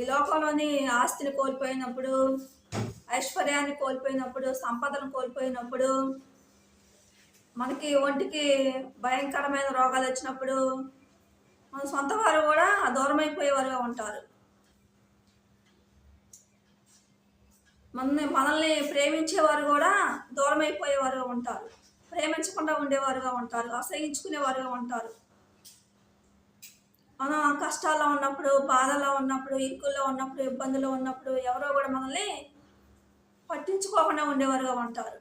ఈ లోకంలోని ఆస్తిని కోల్పోయినప్పుడు, ఐశ్వర్యాన్ని కోల్పోయినప్పుడు, సంపదను కోల్పోయినప్పుడు, మనకి ఒంటికి భయంకరమైన రోగాలు వచ్చినప్పుడు మన సొంత వారు కూడా దూరమైపోయేవారుగా ఉంటారు. మనల్ని ప్రేమించేవారు కూడా దూరమైపోయేవారుగా ఉంటారు. ప్రేమించకుండా ఉండేవారుగా ఉంటారు. అసహించుకునేవారుగా ఉంటారు. మనం కష్టాల్లో ఉన్నప్పుడు, బాధలో ఉన్నప్పుడు, ఇరుకుల్లో ఉన్నప్పుడు, ఇబ్బందుల్లో ఉన్నప్పుడు ఎవరో కూడా మనల్ని పట్టించుకోకుండా ఉండేవారుగా ఉంటారు.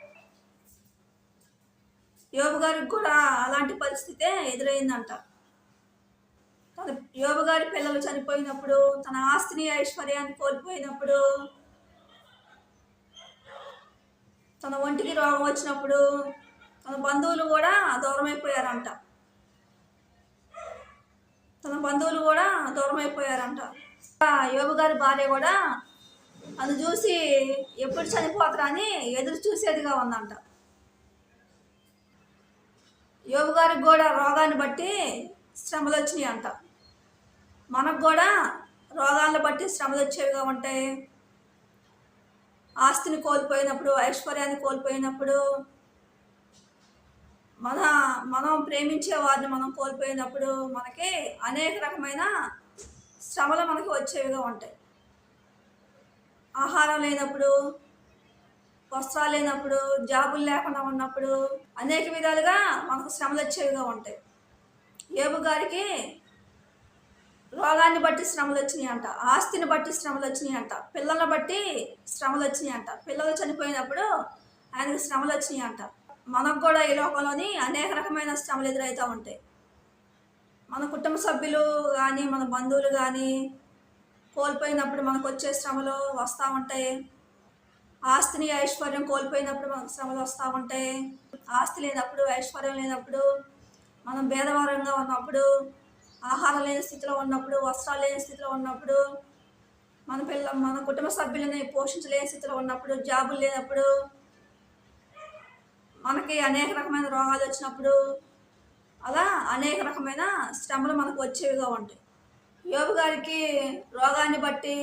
యోబు గారికి కూడా అలాంటి పరిస్థితే ఎదురైందంట. యోబు గారి పిల్లలు చనిపోయినప్పుడు, తన ఆస్తిని ఐశ్వర్యాన్ని కోల్పోయినప్పుడు, తన ఒంటికి రోగం వచ్చినప్పుడు తన బంధువులు కూడా దూరమైపోయారంట. యోబు గారి భార్య కూడా అది చూసి ఎప్పుడు చనిపోతారా అని ఎదురు చూసేదిగా ఉందంట. యోబు గారికి కూడా రోగాన్ని బట్టి శ్రమలు వచ్చినాయి అంట. మనకు కూడా రోగాలను బట్టి శ్రమలు వచ్చేవిగా ఉంటాయి. ఆస్తిని కోల్పోయినప్పుడు, ఐశ్వర్యాన్ని కోల్పోయినప్పుడు, మనం ప్రేమించే వారిని మనం కోల్పోయినప్పుడు మనకి అనేక రకమైన శ్రమలు మనకి వచ్చేవిగా ఉంటాయి. ఆహారం లేనప్పుడు, వస్త్రాలు లేనప్పుడు, జాబులు లేకుండా ఉన్నప్పుడు అనేక విధాలుగా మనకు శ్రమలు వచ్చేవిగా ఉంటాయి. యోబు గారికి రోగాన్ని బట్టి శ్రమలు వచ్చినాయి అంట. ఆస్తిని బట్టి శ్రమలు వచ్చినాయి అంట. పిల్లలను బట్టి శ్రమలు వచ్చినాయి అంట. పిల్లలు చనిపోయినప్పుడు ఆయనకు శ్రమలు వచ్చినాయి అంట. మనకు కూడా ఈ లోకంలోని అనేక రకమైన శ్రమలు ఎదురవుతూ ఉంటాయి. మన కుటుంబ సభ్యులు కానీ, మన బంధువులు కానీ కోల్పోయినప్పుడు మనకు వచ్చే శ్రమలు వస్తూ ఉంటాయి. ఆస్తిని ఐశ్వర్యం కోల్పోయినప్పుడు మనకు శ్రమలు వస్తూ ఉంటాయి. ఆస్తి లేనప్పుడు, ఐశ్వర్యం లేనప్పుడు, మనం భేదవారంగా ఉన్నప్పుడు, ఆహారం లేని స్థితిలో ఉన్నప్పుడు, వస్త్రాలు లేని స్థితిలో ఉన్నప్పుడు, మన కుటుంబ సభ్యులని పోషించలేని స్థితిలో ఉన్నప్పుడు, జాబులు లేనప్పుడు, మనకి అనేక రకమైన రోగాలు వచ్చినప్పుడు, అలా అనేక రకమైన శ్రమలు మనకు వచ్చేవిగా ఉంటాయి. యోబు గారికి రోగాన్ని బట్టి,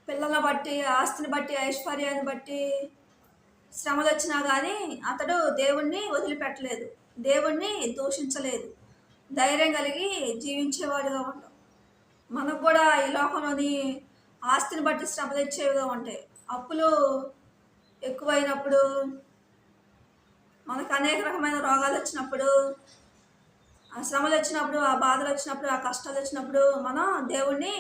పిల్లలను బట్టి, ఆస్తిని బట్టి, ఐశ్వర్యాన్ని బట్టి శ్రమలు వచ్చినా కానీ అతడు దేవుణ్ణి వదిలిపెట్టలేదు, దేవుణ్ణి దూషించలేదు, ధైర్యం కలిగి జీవించేవాడుగా ఉంటాం. మనకు కూడా ఈ లోకంలోని ఆస్తిని బట్టి శ్రమలు వచ్చేవిగా ఉంటాయి. అప్పులు ఎక్కువైనప్పుడు, మనకు అనేక రకమైన రోగాలు వచ్చినప్పుడు, ఆ శ్రమలు వచ్చినప్పుడు, ఆ బాధలు వచ్చినప్పుడు, ఆ కష్టాలు వచ్చినప్పుడు మనం దేవుణ్ణి